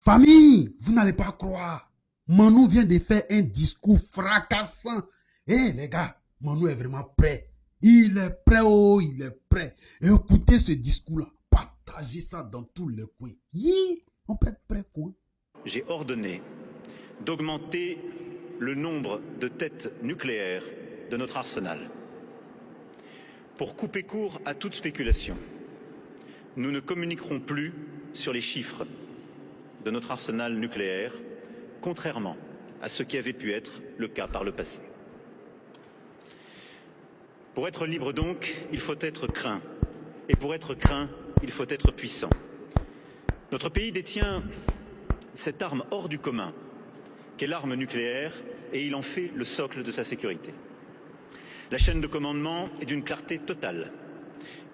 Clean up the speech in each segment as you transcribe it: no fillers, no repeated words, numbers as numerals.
Famille, vous n'allez pas croire. Manu vient de faire un discours fracassant. Eh les gars, Manu est vraiment prêt. Il est prêt, oh, il est prêt. Et écoutez ce discours-là. Partagez ça dans tous les coins. On peut être prêt, quoi. J'ai ordonné d'augmenter le nombre de têtes nucléaires de notre arsenal. Pour couper court à toute spéculation, nous ne communiquerons plus sur les chiffres de notre arsenal nucléaire, contrairement à ce qui avait pu être le cas par le passé. Pour être libre donc, il faut être craint. Et pour être craint, il faut être puissant. Notre pays détient cette arme hors du commun, qu'est l'arme nucléaire, et il en fait le socle de sa sécurité. La chaîne de commandement est d'une clarté totale,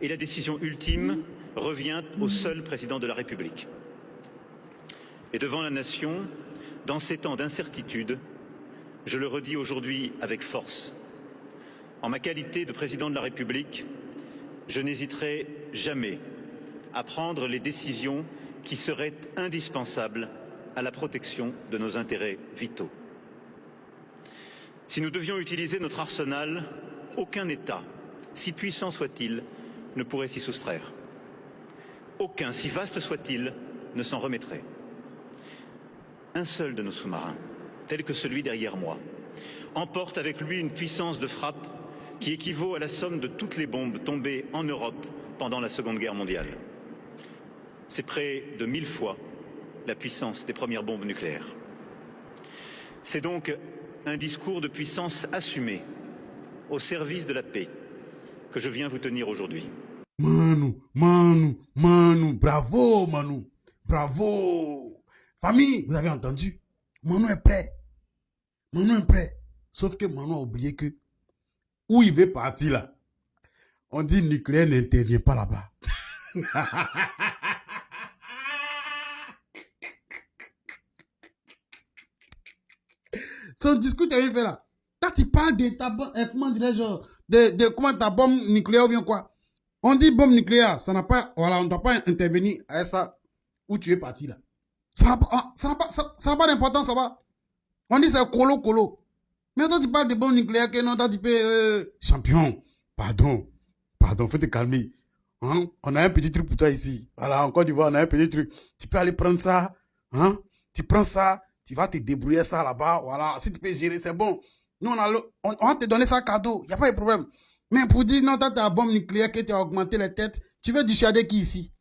et la décision ultime revient au seul président de la République. Et devant la nation, dans ces temps d'incertitude, je le redis aujourd'hui avec force. En ma qualité de président de la République, je n'hésiterai jamais à prendre les décisions qui seraient indispensables à la protection de nos intérêts vitaux. Si nous devions utiliser notre arsenal, aucun État, si puissant soit-il, ne pourrait s'y soustraire. Aucun, si vaste soit-il, ne s'en remettrait. Un seul de nos sous-marins, tel que celui derrière moi, emporte avec lui une puissance de frappe qui équivaut à la somme de toutes les bombes tombées en Europe pendant la Seconde Guerre mondiale. C'est près de 1000 fois la puissance des premières bombes nucléaires. C'est donc un discours de puissance assumé au service de la paix que je viens vous tenir aujourd'hui. Manu, bravo Manu, bravo. Famille, vous avez entendu? Manu est prêt. Sauf que Manu a oublié que où il veut partir là, on dit nucléaire n'intervient pas là-bas. Son discours tu avais fait là. Quand tu parles de ta bombe, comment dirais-je, comment ta bombe nucléaire ou bien quoi. On dit bombe nucléaire, ça n'a pas, voilà, on ne doit pas intervenir à ça où tu es parti là. Ça n'a pas d'importance là-bas. On dit c'est colo. Mais toi tu parles de bombe nucléaire que non, toi tu peux, champion, pardon, faut te calmer. Hein? On a un petit truc pour toi ici. Voilà, en Côte d'Ivoire, on a un petit truc. Tu peux aller prendre ça, hein? Tu prends ça, tu vas te débrouiller ça là-bas, voilà. Si tu peux gérer, c'est bon. Nous, on va te donner ça cadeau, il n'y a pas de problème. Mais pour dire, non, toi, tu as la bombe nucléaire que tu as augmenté les têtes, tu veux dissuader qui ici?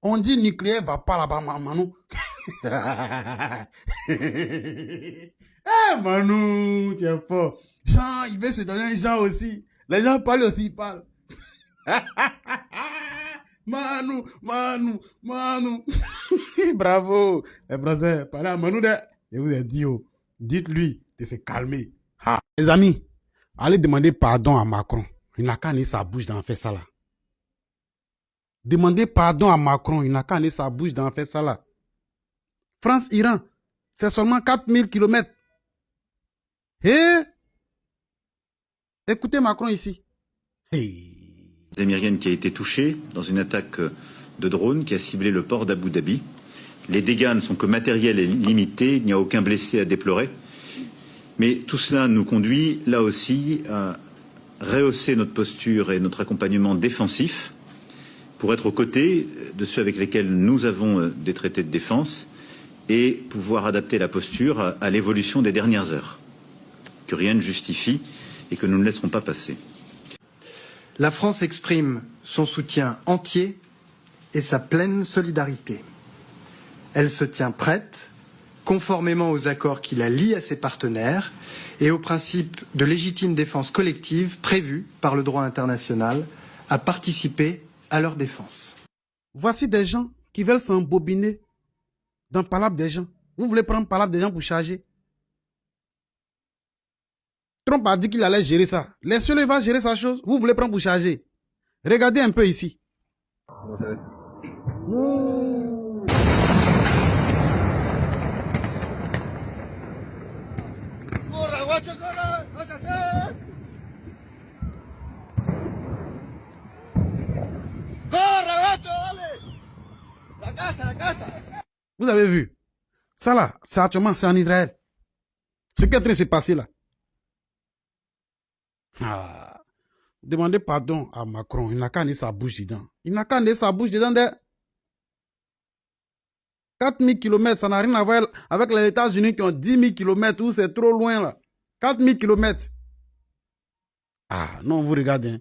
On dit nucléaire va pas là-bas, Manu. Eh, Manu, tu es fort. Jean, il veut se donner un Jean aussi. Les gens parlent aussi, ils parlent. Manu. Bravo. Les Français, parlez à Manu, je vous ai dit, dites-lui de se calmer. Ah. Les amis, allez demander pardon à Macron. Il n'a qu'à aller sa bouche d'en faire ça là. Demandez pardon à Macron. Il n'a qu'à aller sa bouche d'en faire ça là. France-Iran, c'est seulement 4000 km. Écoutez Macron ici. Américaine qui a été touchée dans une attaque de drone qui a ciblé le port d'Abu Dhabi. Les dégâts ne sont que matériels et limités. Il n'y a aucun blessé à déplorer. Mais tout cela nous conduit, là aussi, à rehausser notre posture et notre accompagnement défensif pour être aux côtés de ceux avec lesquels nous avons des traités de défense et pouvoir adapter la posture à l'évolution des dernières heures, que rien ne justifie et que nous ne laisserons pas passer. La France exprime son soutien entier et sa pleine solidarité. Elle se tient prête, conformément aux accords qui la lient à ses partenaires et aux principes de légitime défense collective prévus par le droit international, à participer à leur défense. Voici des gens qui veulent s'embobiner dans Palabre des gens. Vous voulez prendre Palabre des gens pour charger? Trump a dit qu'il allait gérer ça. Laissez-le, il va gérer sa chose. Vous voulez prendre pour charger? Regardez un peu ici. Vous avez vu? Ça là, c'est actuellement, c'est en Israël. Ce qui est en train de se passer là. Ah. Demandez pardon à Macron. Il n'a qu'à aller sa bouche dedans. Il n'a qu'à aller sa bouche dedans. 4000 km, ça n'a rien à voir avec les États-Unis qui ont 10 000 km où c'est trop loin là. 4000 km. Ah, non, vous regardez. Hein.